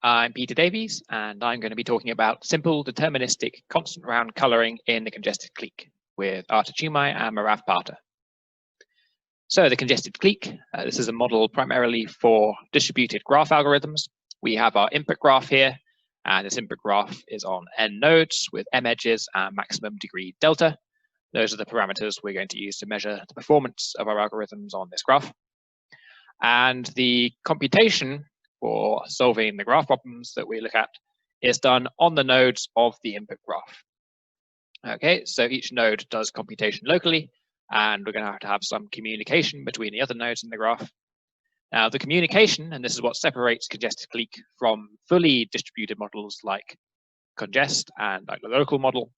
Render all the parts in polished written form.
I'm Peter Davies, and I'm going to be talking about simple deterministic constant round coloring in the congested clique with Artur Czumaj and Merav. So the congested clique, this is a model primarily for distributed graph algorithms. We have our input graph here, and this input graph is on n nodes with m edges and maximum degree delta. Those are the parameters we're going to use to measure the performance of our algorithms on this graph. And the computation for solving the graph problems that we look at is done on the nodes of the input graph. Okay, so each node does computation locally, and we're going to have some communication between the other nodes in the graph. Now, the communication, and this is what separates congested clique from fully distributed models like congest and like the local model.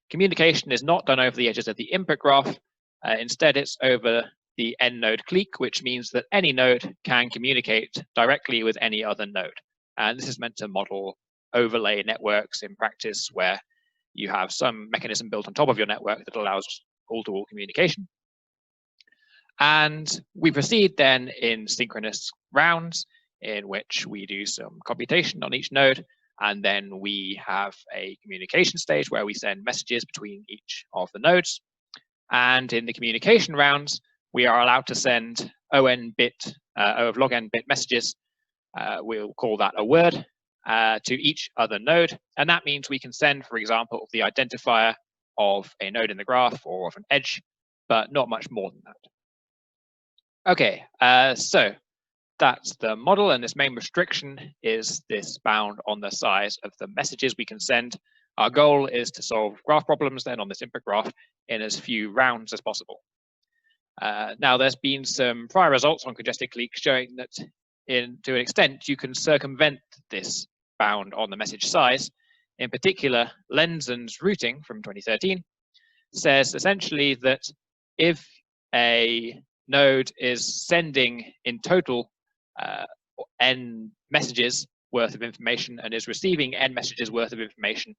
Communication is not done over the edges of the input graph. Instead, it's over the n-node clique, which means that any node can communicate directly with any other node. And this is meant to model overlay networks in practice where you have some mechanism built on top of your network that allows all-to-all communication. And we proceed then in synchronous rounds in which we do some computation on each node, and then we have a communication stage where we send messages between each of the nodes. And in the communication rounds, we are allowed to send O of log n bit messages. We'll call that a word to each other node. And that means we can send, for example, the identifier of a node in the graph or of an edge, but not much more than that. Okay, so that's the model, and this main restriction is this bound on the size of the messages we can send. Our goal is to solve graph problems then on this input graph in as few rounds as possible. Now, there's been some prior results on congested clique showing that to an extent you can circumvent this bound on the message size. In particular, Lenzen's routing from 2013 says essentially that if a node is sending in total n messages worth of information and is receiving n messages worth of information,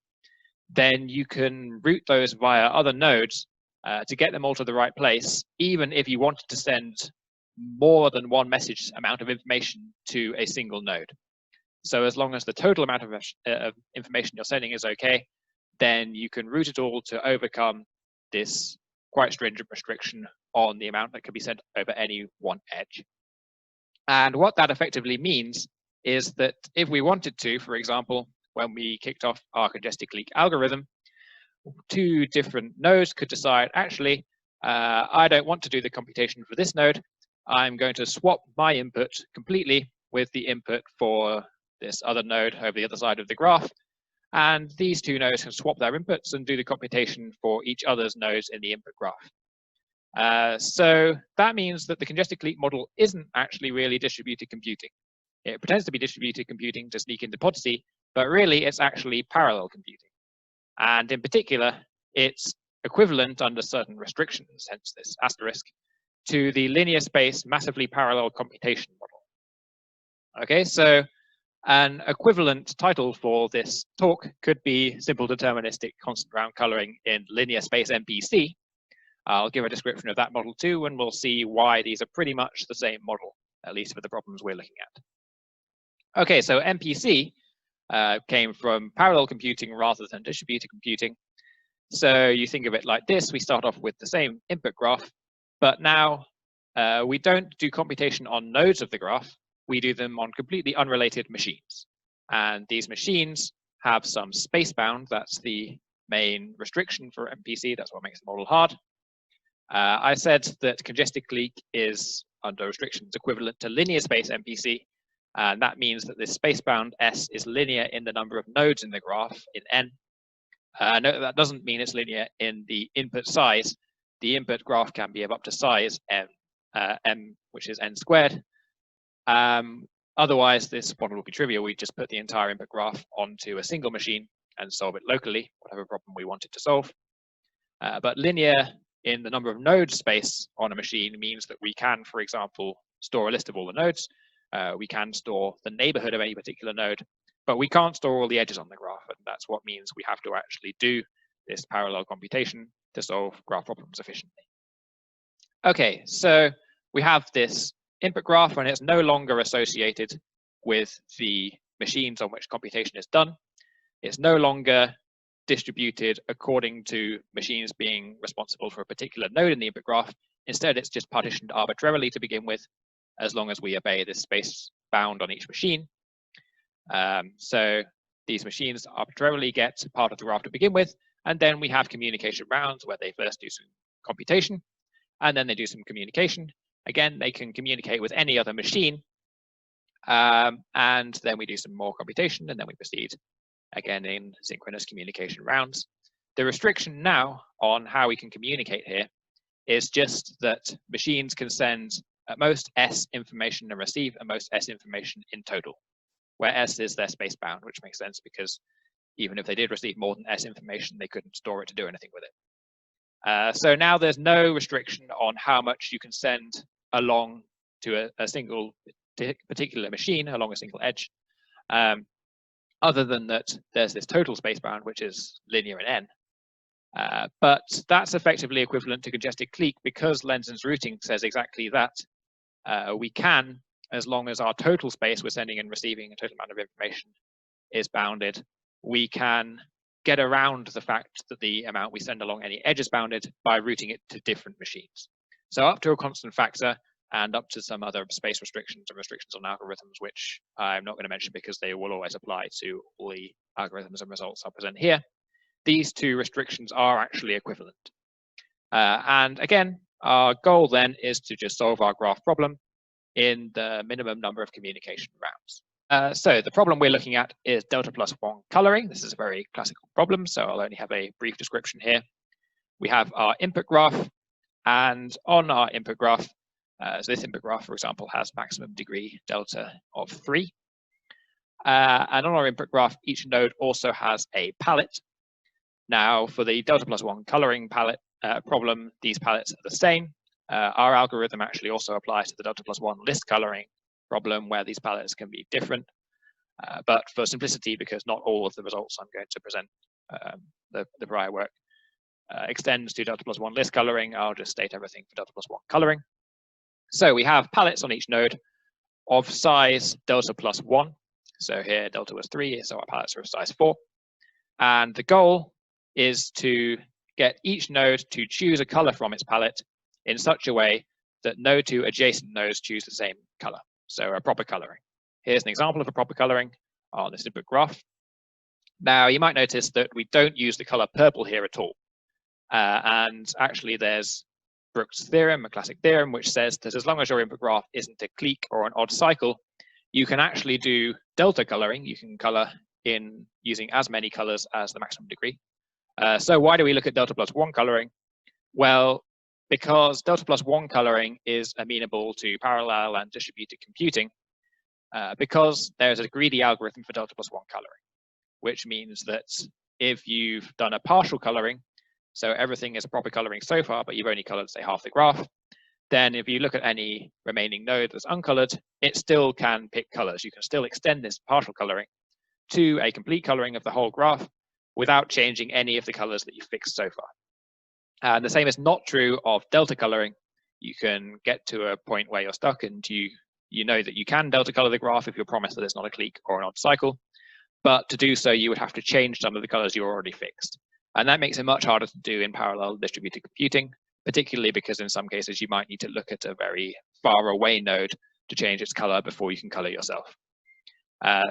then you can route those via other nodes to get them all to the right place, even if you wanted to send more than one message amount of information to a single node. So as long as the total amount of information you're sending is okay, then you can route it all to overcome this quite stringent restriction on the amount that can be sent over any one edge. And what that effectively means is that if we wanted to, for example, when we kicked off our congested clique algorithm, two different nodes could decide, actually, I don't want to do the computation for this node. I'm going to swap my input completely with the input for this other node over the other side of the graph. And these two nodes can swap their inputs and do the computation for each other's nodes in the input graph. So that means that the congested clique model isn't actually really distributed computing. It pretends to be distributed computing to sneak into PODC, but really it's actually parallel computing. And in particular, it's equivalent under certain restrictions, hence this asterisk, to the linear space massively parallel computation model. Okay, so an equivalent title for this talk could be simple deterministic constant round coloring in linear space MPC. I'll give a description of that model too, and we'll see why these are pretty much the same model, at least for the problems we're looking at. Okay, so MPC came from parallel computing rather than distributed computing. So you think of it like this: we start off with the same input graph, but now we don't do computation on nodes of the graph, we do them on completely unrelated machines. And these machines have some space bound. That's the main restriction for MPC. That's what makes the model hard. I said that congested clique is under restrictions equivalent to linear space MPC. And that means that this space bound S is linear in the number of nodes in the graph in N. Note that doesn't mean it's linear in the input size. The input graph can be of up to size M, which is N squared. Otherwise, this model would be trivial. We just put the entire input graph onto a single machine and solve it locally, whatever problem we wanted to solve. But linear in the number of nodes space on a machine means that we can, for example, store a list of all the nodes. We can store the neighborhood of any particular node, but we can't store all the edges on the graph. And that's what means we have to actually do this parallel computation to solve graph problems efficiently. Okay, so we have this input graph and it's no longer associated with the machines on which computation is done. It's no longer distributed according to machines being responsible for a particular node in the input graph. Instead, it's just partitioned arbitrarily to begin with, as long as we obey this space bound on each machine. So these machines arbitrarily get part of the graph to begin with, and then we have communication rounds where they first do some computation, and then they do some communication. Again, they can communicate with any other machine, and then we do some more computation, and then we proceed again in synchronous communication rounds. The restriction now on how we can communicate here is just that machines can send at most S information and receive at most S information in total, where S is their space bound, which makes sense because even if they did receive more than S information, they couldn't store it to do anything with it. So now there's no restriction on how much you can send along to a single particular machine along a single edge, other than that there's this total space bound, which is linear in n. But that's effectively equivalent to congested clique because Lenzon's routing says exactly that. We can, as long as our total space we're sending and receiving a total amount of information is bounded, we can get around the fact that the amount we send along any edge is bounded by routing it to different machines. So up to a constant factor and up to some other space restrictions and restrictions on algorithms, which I'm not going to mention because they will always apply to all the algorithms and results I'll present here. These two restrictions are actually equivalent. And again, our goal then is to just solve our graph problem in the minimum number of communication rounds. So the problem we're looking at is delta plus 1 coloring. This is a very classical problem, so I'll only have a brief description here. We have our input graph, and on our input graph, so this input graph, for example, has maximum degree delta of 3. And on our input graph, each node also has a palette. Now, for the delta plus 1 coloring palette problem, these palettes are the same. Our algorithm actually also applies to the delta plus 1 list coloring problem, where these palettes can be different. But for simplicity, because not all of the results I'm going to present, the prior work, extends to delta plus 1 list coloring, I'll just state everything for delta plus 1 coloring. So we have palettes on each node of size delta plus 1. So here delta was 3, so our palettes are of size 4. And the goal is to get each node to choose a color from its palette in such a way that no two adjacent nodes choose the same color. So a proper coloring. Here's an example of a proper coloring on this input graph. Now you might notice that we don't use the color purple here at all. And actually there's Brooks' theorem, a classic theorem, which says that as long as your input graph isn't a clique or an odd cycle, you can actually do delta coloring. You can color in using as many colors as the maximum degree. So why do we look at delta plus 1 coloring? Well, because delta plus 1 coloring is amenable to parallel and distributed computing, because there's a greedy algorithm for delta plus 1 coloring, which means that if you've done a partial coloring, so everything is a proper coloring so far, but you've only colored, say, half the graph, then if you look at any remaining node that's uncolored, it still can pick colors. You can still extend this partial coloring to a complete coloring of the whole graph without changing any of the colors that you've fixed so far. And the same is not true of delta coloring. You can get to a point where you're stuck and you know that you can delta color the graph if you're promised that it's not a clique or an odd cycle. But to do so, you would have to change some of the colors you already fixed. And that makes it much harder to do in parallel distributed computing, particularly because in some cases you might need to look at a very far away node to change its color before you can color yourself.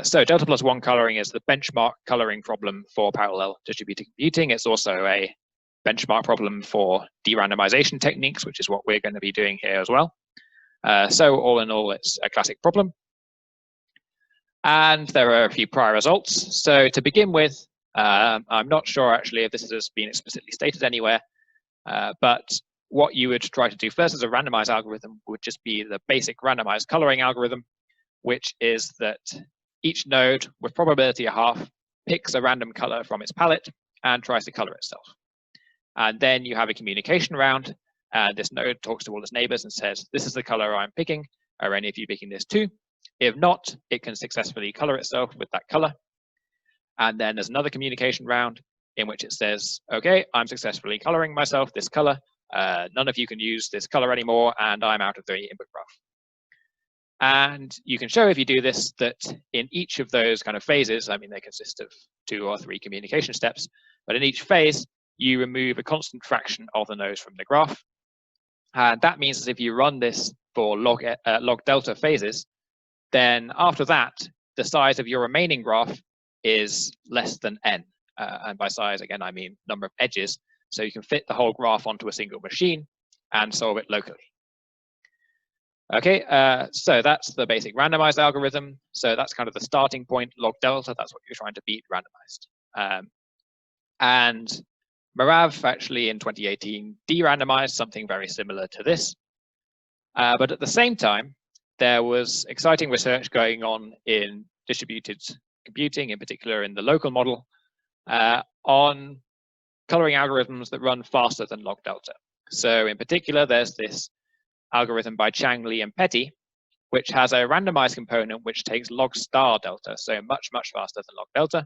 So delta plus 1 coloring is the benchmark coloring problem for parallel distributed computing. It's also a benchmark problem for derandomization techniques, which is what we're going to be doing here as well. So all in all, it's a classic problem. And there are a few prior results. So to begin with, I'm not sure actually if this has been explicitly stated anywhere, but what you would try to do first as a randomized algorithm would just be the basic randomized coloring algorithm, which is that each node with probability 1/2 picks a random color from its palette and tries to color itself. And then you have a communication round, and this node talks to all its neighbors and says, this is the color I'm picking. Are any of you picking this too? If not, it can successfully color itself with that color. And then there's another communication round in which it says, okay, I'm successfully coloring myself this color. None of you can use this color anymore, and I'm out of the input graph. And you can show if you do this that in each of those kind of phases, I mean, they consist of 2 or 3 communication steps, but in each phase, you remove a constant fraction of the nodes from the graph. And that means that if you run this for log delta phases, then after that, the size of your remaining graph is less than n. And by size, again, I mean number of edges. So you can fit the whole graph onto a single machine and solve it locally. Okay, so that's the basic randomized algorithm. So that's kind of the starting point, log delta. That's what you're trying to beat randomized. And Merav actually in 2018 de-randomized something very similar to this. But at the same time, there was exciting research going on in distributed computing, in particular in the local model, on coloring algorithms that run faster than log delta. So in particular, there's this algorithm by Chang, Li, and Petty, which has a randomized component which takes log star delta, so much, much faster than log delta.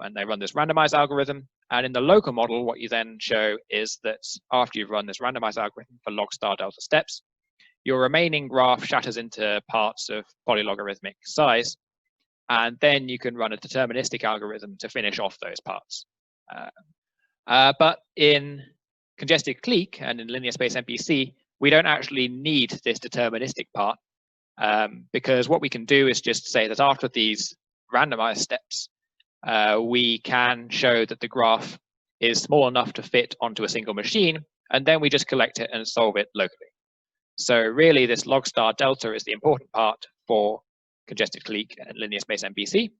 And they run this randomized algorithm. And in the local model, what you then show is that after you've run this randomized algorithm for log star delta steps, your remaining graph shatters into parts of polylogarithmic size. And then you can run a deterministic algorithm to finish off those parts. But in Congested Clique and in linear space MPC, we don't actually need this deterministic part because what we can do is just say that after these randomized steps, we can show that the graph is small enough to fit onto a single machine, and then we just collect it and solve it locally. So really, this log star delta is the important part for Congested Clique and linear space MPC.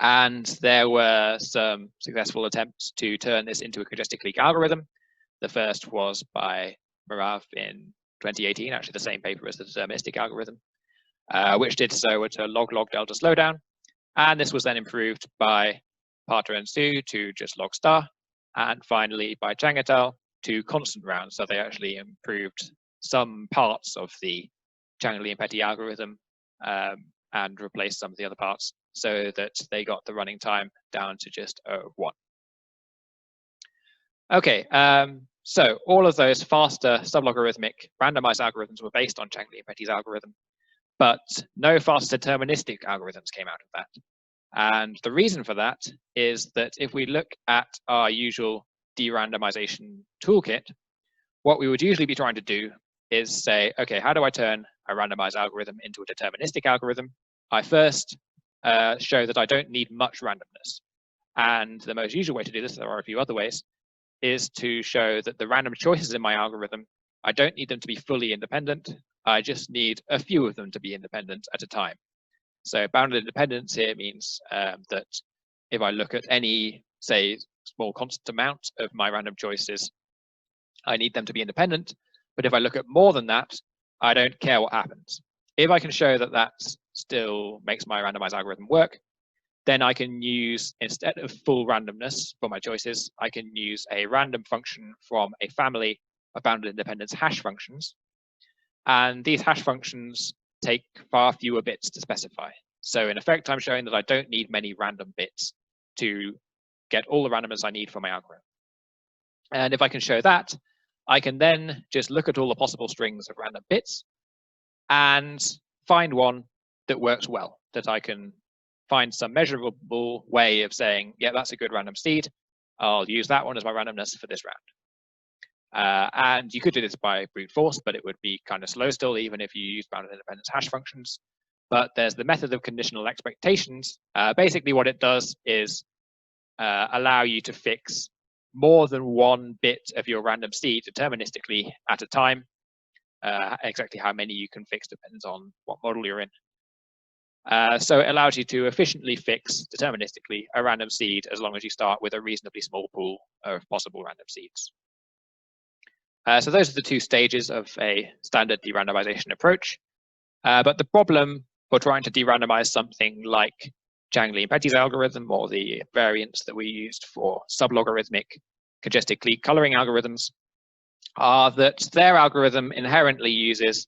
And there were some successful attempts to turn this into a Congested Clique algorithm. The first was by Merav in 2018, actually the same paper as the deterministic algorithm, which did so at a log-log delta slowdown. And this was then improved by Artur and Su to just log star, and finally by Chang et al. To constant round. So they actually improved some parts of the Chang, Li, and Petty algorithm and replaced some of the other parts so that they got the running time down to just 1. Okay, so all of those faster sublogarithmic randomized algorithms were based on Chang, Li, and Petty's algorithm, but no fast deterministic algorithms came out of that. And the reason for that is that if we look at our usual derandomization toolkit, what we would usually be trying to do is say, okay, how do I turn a randomized algorithm into a deterministic algorithm? I first show that I don't need much randomness. And the most usual way to do this, there are a few other ways, is to show that the random choices in my algorithm, I don't need them to be fully independent. I just need a few of them to be independent at a time. So bounded independence here means that if I look at any, say, small constant amount of my random choices, I need them to be independent. But if I look at more than that, I don't care what happens. If I can show that that still makes my randomized algorithm work, then I can use, instead of full randomness for my choices, I can use a random function from a family of bounded independence hash functions. And these hash functions take far fewer bits to specify. So in effect, I'm showing that I don't need many random bits to get all the randomness I need for my algorithm. And if I can show that, I can then just look at all the possible strings of random bits and find one that works well, that I can find some measurable way of saying, yeah, that's a good random seed. I'll use that one as my randomness for this round. And you could do this by brute force, but it would be kind of slow still, even if you use bounded independence hash functions. But there's the method of conditional expectations. Basically, what it does is allow you to fix more than one bit of your random seed deterministically at a time. Exactly how many you can fix depends on what model you're in. So it allows you to efficiently fix deterministically a random seed as long as you start with a reasonably small pool of possible random seeds. So those are the two stages of a standard derandomization approach. But the problem for trying to derandomize something like Chang, Li, and Petty's algorithm, or the variants that we used for sublogarithmic congested clique coloring algorithms, are that their algorithm inherently uses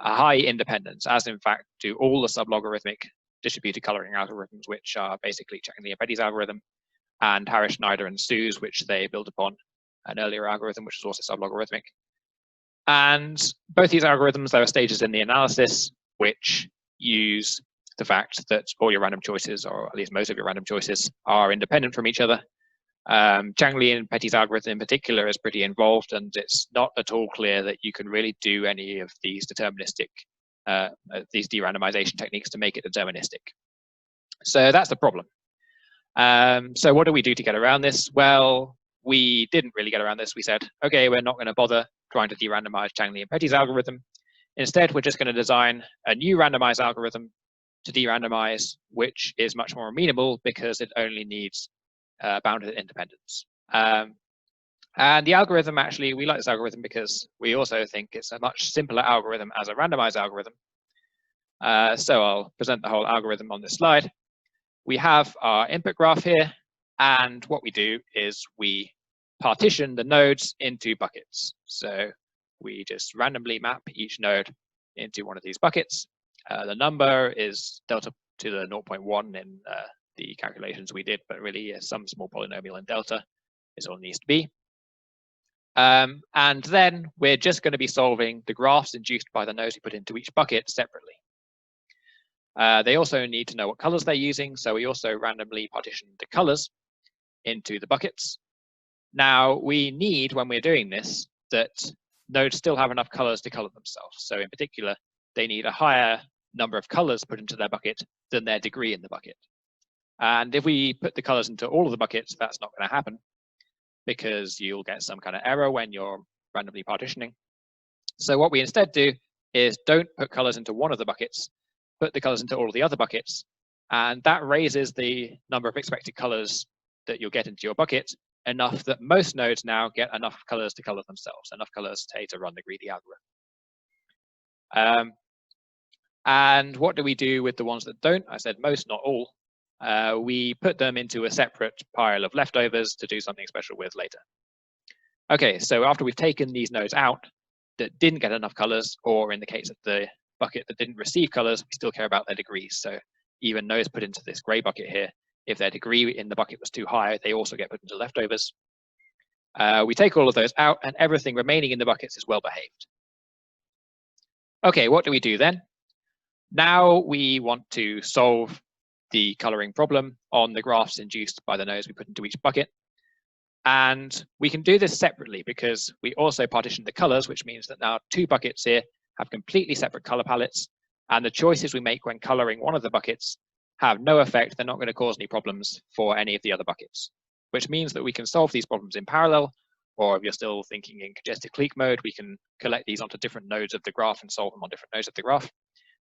a high independence, as in fact do all the sublogarithmic distributed coloring algorithms, which are basically Chang, Li, and Petty's algorithm, and Harris, Schneider, and Su's, which they built upon an earlier algorithm, which is also sublogarithmic. And both these algorithms, there are stages in the analysis which use the fact that all your random choices, or at least most of your random choices, are independent from each other. Chang-Lee and Petty's algorithm in particular is pretty involved, and it's not at all clear that you can really do any of these deterministic, these de-randomization techniques to make it deterministic. So that's the problem. So what do we do to get around this? Well, we didn't really get around this. We said, okay, we're not going to bother trying to de-randomize Chang-Lee and Petty's algorithm. Instead, we're just going to design a new randomized algorithm to de-randomize, which is much more amenable because it only needs bounded independence. And the algorithm, actually, we like this algorithm because we also think it's a much simpler algorithm as a randomized algorithm. So I'll present the whole algorithm on this slide. We have our input graph here, and what we do is we partition the nodes into buckets. So we just randomly map each node into one of these buckets. The number is delta to the 0.1 in the calculations we did, but really some small polynomial in delta is all it needs to be. And then we're just going to be solving the graphs induced by the nodes we put into each bucket separately. They also need to know what colors they're using, so we also randomly partition the colors into the buckets. Now, we need, when we're doing this, that nodes still have enough colors to color themselves. So in particular, they need a higher number of colors put into their bucket than their degree in the bucket. And if we put the colors into all of the buckets, that's not going to happen because you'll get some kind of error when you're randomly partitioning. So what we instead do is don't put colors into one of the buckets, put the colors into all of the other buckets, and that raises the number of expected colors that you'll get into your bucket enough that most nodes now get enough colors to color themselves, enough colors to run the greedy algorithm. And what do we do with the ones that don't? I said most, not all. We put them into a separate pile of leftovers to do something special with later. Okay, so after we've taken these nodes out that didn't get enough colors, or in the case of the bucket that didn't receive colors, we still care about their degrees. So even nodes put into this gray bucket here, if their degree in the bucket was too high, they also get put into leftovers. We take all of those out, and everything remaining in the buckets is well behaved. Okay, what do we do then? Now we want to solve the coloring problem on the graphs induced by the nodes we put into each bucket. And we can do this separately because we also partition the colors, which means that now two buckets here have completely separate color palettes, and the choices we make when coloring one of the buckets have no effect. They're not going to cause any problems for any of the other buckets, which means that we can solve these problems in parallel, or if you're still thinking in congested clique mode, we can collect these onto different nodes of the graph and solve them on different nodes of the graph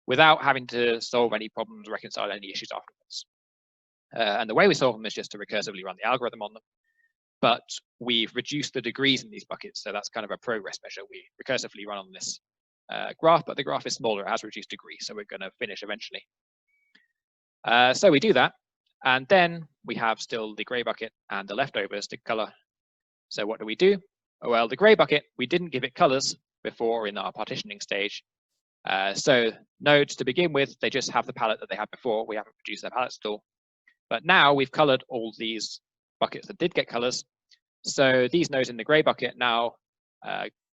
without having to solve any problems, reconcile any issues afterwards. And the way we solve them is just to recursively run the algorithm on them. But we've reduced the degrees in these buckets, so that's kind of a progress measure. We recursively run on this graph, but the graph is smaller, it has reduced degree, so we're going to finish eventually. So we do that, and then we have still the gray bucket and the leftovers to color. So what do? Well, the gray bucket, we didn't give it colors before in our partitioning stage. So nodes to begin with, they just have the palette that they had before. We haven't produced their palettes at all. But now we've colored all these buckets that did get colors. So these nodes in the gray bucket now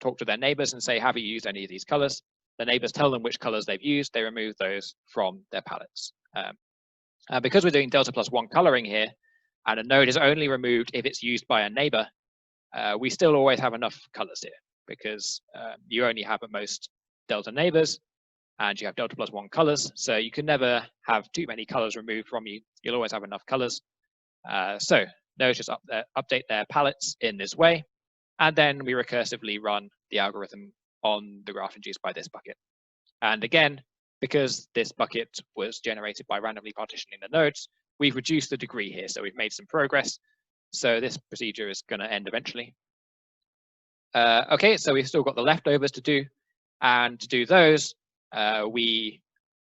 talk to their neighbors and say, have you used any of these colors? The neighbors tell them which colors they've used. They remove those from their palettes. Because we're doing delta plus 1 coloring here, and a node is only removed if it's used by a neighbor, we still always have enough colors here because you only have at most delta neighbors and you have delta plus 1 colors. So you can never have too many colors removed from you. You'll always have enough colors. So nodes just update their palettes in this way. And then we recursively run the algorithm on the graph induced by this bucket. And again, because this bucket was generated by randomly partitioning the nodes, we've reduced the degree here. So we've made some progress. So this procedure is going to end eventually. Okay, so we've still got the leftovers to do. And to do those, we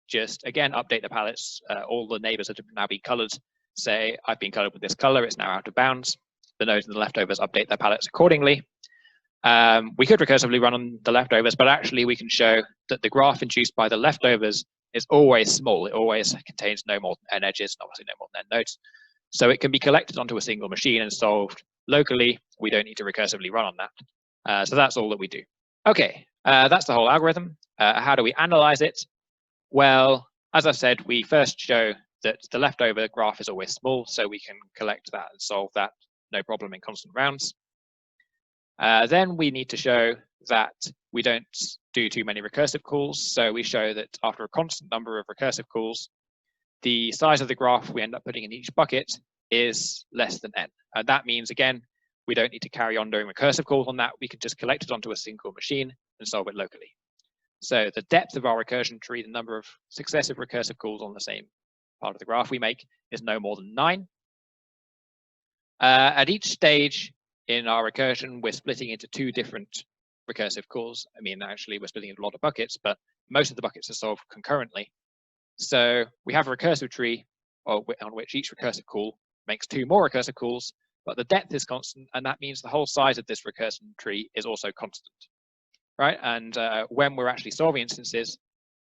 just, again, update the palettes. All the neighbors that have now been colored say, I've been colored with this color, it's now out of bounds. The nodes and the leftovers update their palettes accordingly. We could recursively run on the leftovers, but actually we can show that the graph induced by the leftovers is always small. It always contains no more than n edges, obviously no more than n nodes. So it can be collected onto a single machine and solved locally. We don't need to recursively run on that. So that's all that we do. Okay, that's the whole algorithm. How do we analyze it? Well, as I said, we first show that the leftover graph is always small, so we can collect that and solve that no problem in constant rounds. Then we need to show that we don't do too many recursive calls. So we show that after a constant number of recursive calls, the size of the graph we end up putting in each bucket is less than n. That means, again, we don't need to carry on doing recursive calls on that. We can just collect it onto a single machine and solve it locally. So the depth of our recursion tree, the number of successive recursive calls on the same part of the graph we make, is no more than 9. At each stage in our recursion, we're splitting into 2 different recursive calls. I mean, actually, we're splitting into a lot of buckets, but most of the buckets are solved concurrently. So we have a recursive tree on which each recursive call makes 2 more recursive calls, but the depth is constant, and that means the whole size of this recursion tree is also constant, right? And when we're actually solving instances,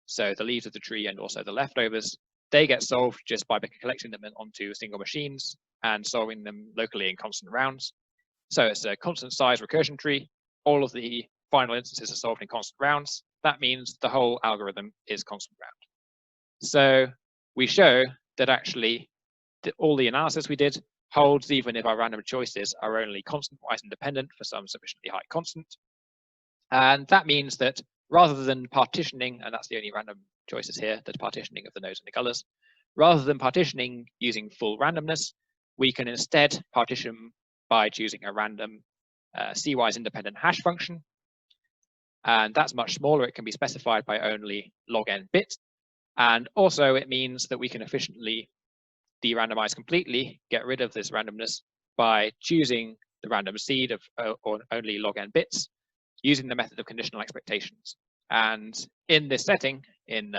so the leaves of the tree and also the leftovers, they get solved just by collecting them onto single machines and solving them locally in constant rounds. So it's a constant size recursion tree. All of the final instances are solved in constant rounds. That means the whole algorithm is constant round. So we show that actually all the analysis we did holds even if our random choices are only constant-wise independent for some sufficiently high constant. And that means that rather than partitioning, and that's the only random choices here, the partitioning of the nodes and the colors, rather than partitioning using full randomness, we can instead partition by choosing a random C-wise independent hash function. And that's much smaller. It can be specified by only log n bits. And also it means that we can efficiently de-randomize completely, get rid of this randomness by choosing the random seed of only log n bits, using the method of conditional expectations. And in this setting, in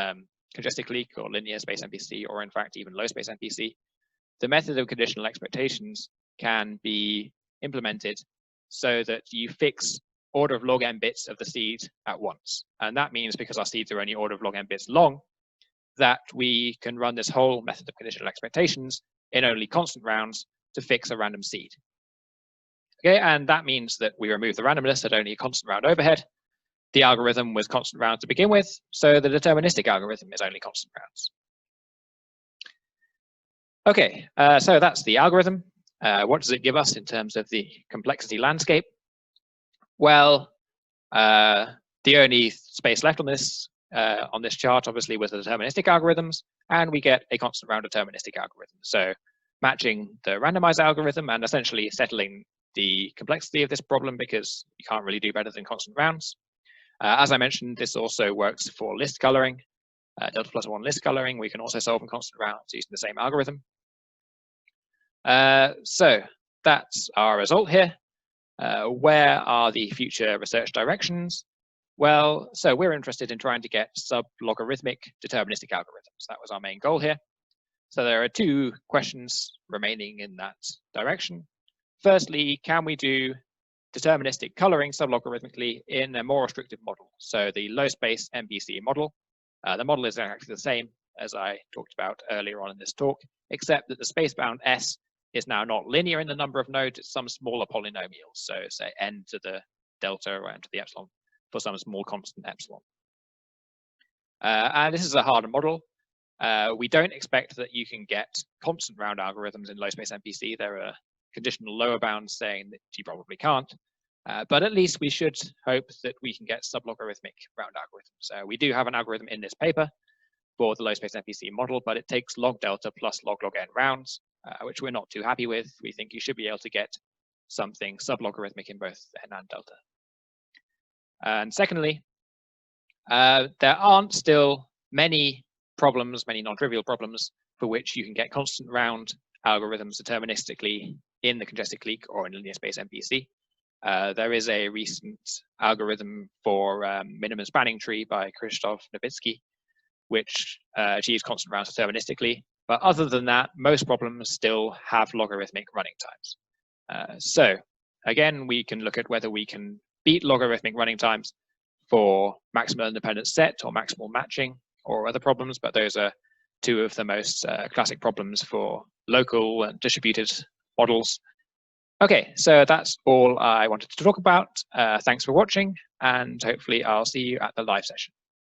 Congested Clique or linear space MPC, or in fact even low space MPC, the method of conditional expectations can be implemented so that you fix order of log n bits of the seed at once. And that means, because our seeds are only order of log n bits long, that we can run this whole method of conditional expectations in only constant rounds to fix a random seed. Okay, and that means that we remove the randomness at only a constant round overhead. The algorithm was constant round to begin with, so the deterministic algorithm is only constant rounds. Okay, so that's the algorithm. What does it give us in terms of the complexity landscape? Well, the only space left on this chart, obviously, was the deterministic algorithms, and we get a constant round deterministic algorithm. So matching the randomized algorithm and essentially settling the complexity of this problem, because you can't really do better than constant rounds. As I mentioned, this also works for list coloring, delta plus 1 list coloring. We can also solve in constant rounds using the same algorithm. So that's our result here. Where are the future research directions? Well, so we're interested in trying to get sublogarithmic deterministic algorithms. That was our main goal here. So there are 2 questions remaining in that direction. Firstly, can we do deterministic coloring sublogarithmically in a more restrictive model? So the low space MPC model. The model is actually the same as I talked about earlier on in this talk, except that the space bound S is now not linear in the number of nodes, it's some smaller polynomial. So say n to the delta or n to the epsilon for some small constant epsilon. And this is a harder model. We don't expect that you can get constant round algorithms in low space MPC. There are conditional lower bounds saying that you probably can't. But at least we should hope that we can get sublogarithmic round algorithms. We do have an algorithm in this paper for the low space MPC model, but it takes log delta plus log n rounds, which we're not too happy with. We think you should be able to get something sublogarithmic in both n and delta. And secondly, there aren't still many problems, many non-trivial problems, for which you can get constant round algorithms deterministically in the Congested Clique or in linear space MPC. There is a recent algorithm for minimum spanning tree by Krzysztof Nowicki, which achieves constant rounds deterministically. But other than that, most problems still have logarithmic running times. So again, we can look at whether we can beat logarithmic running times for maximal independent set or maximal matching or other problems, but those are 2 of the most classic problems for local and distributed models. Okay, so that's all I wanted to talk about. Thanks for watching, and hopefully I'll see you at the live session.